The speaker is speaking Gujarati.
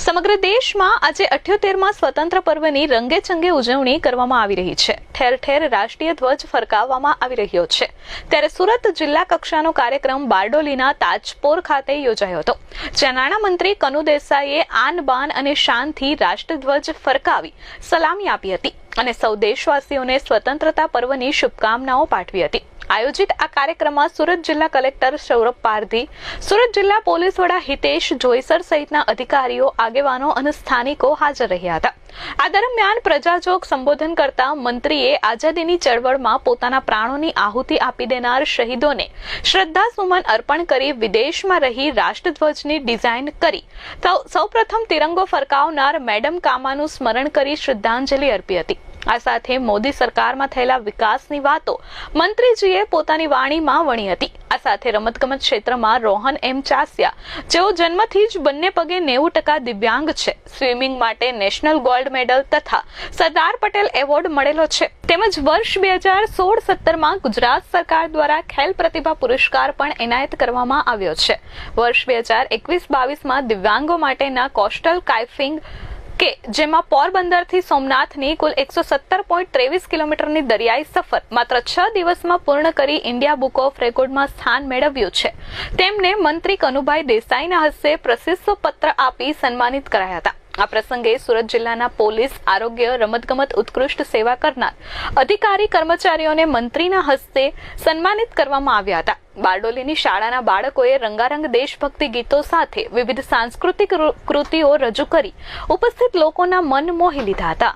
સમગ્ર દેશમાં આજે 78માં સ્વતંત્ર પર્વની રંગેચંગે ઉજવણી કરવામાં આવી રહી છે। ઠેર ઠેર રાષ્ટ્રીય ધ્વજ ફરકાવવામાં આવી રહ્યો છે। ત્યારે સુરત જિલ્લા કક્ષાનો કાર્યક્રમ બારડોલીના તાજપોર ખાતે યોજાયો હતો, જ્યાં નાણામંત્રી કનુ દેસાઈએ આન બાન અને શાનથી રાષ્ટ્રધ્વજ ફરકાવી સલામી આપી હતી અને સૌ દેશવાસીઓને સ્વતંત્રતા પર્વની શુભકામનાઓ પાઠવી હતી। આયોજિત આ કાર્યક્રમમાં સુરત જિલ્લા કલેક્ટર સૌરભ પારધી, સુરત જિલ્લા પોલીસ વડા હિતેશ જોઈસર સહિતના અધિકારીઓ, આગેવાનો અને સ્થાનિકો હાજર રહ્યા હતા। આ દરમિયાન પ્રજાજોગ સંબોધન કરતા મંત્રીએ આઝાદીની ચળવળમાં પોતાના પ્રાણોની આહુતિ આપી દેનાર શહીદોને શ્રદ્ધાસુમન અર્પણ કરી વિદેશમાં રહી રાષ્ટ્રધ્વજની ડિઝાઇન કરી સૌપ્રથમ તિરંગો ફરકાવનાર મેડમ કામાનું સ્મરણ કરી શ્રદ્ધાંજલિ અર્પી હતી। આ સાથે મોદી સરકારમાં થયેલા વિકાસની વાતો મંત્રીજીએ પોતાની વાણીમાં વણી હતી। આ સાથે રમતગમત ક્ષેત્રમાં રોહન એમ ચાસિયા, જેઓ જન્મથી જ બંને પગે 90% દિવ્યાંગ છે, સ્વિમિંગ માટે નેશનલ ગોલ્ડ મેડલ તથા સરદાર પટેલ એવોર્ડ મળેલો છે, તેમજ વર્ષ 2016-17માં ગુજરાત સરકાર દ્વારા ખેલ પ્રતિભા પુરસ્કાર પણ એનાયત કરવામાં આવ્યો છે। વર્ષ 2021-22માં દિવ્યાંગો માટેના કોસ્ટલ કાઇફિંગ કે જેમાં પોરબંદરથી સોમનાથની કુલ 117.23 કિલોમીટરની દરિયાઈ સફર માત્ર 6 દિવસમાં પૂર્ણ કરી ઇન્ડિયા બુક ઓફ રેકોર્ડમાં સ્થાન મેળવ્યું છે, તેમને મંત્રી કનુભાઈ દેસાઈના હસ્તે પ્રશસ્તિ પત્ર આપી સન્માનિત કરાયા હતા। આ પ્રસંગે સુરત જિલ્લાના પોલીસ, આરોગ્ય, રમતગમત ઉત્કૃષ્ટ સેવા કરનાર અધિકારી કર્મચારીઓને મંત્રીના હસ્તે સન્માનિત કરવામાં આવ્યા હતા। બારડોલીની શાળાના બાળકોએ રંગારંગ દેશભક્તિ ગીતો સાથે વિવિધ સાંસ્કૃતિક કૃતિઓ રજૂ કરી ઉપસ્થિત લોકોના મન મોહી લીધા હતા।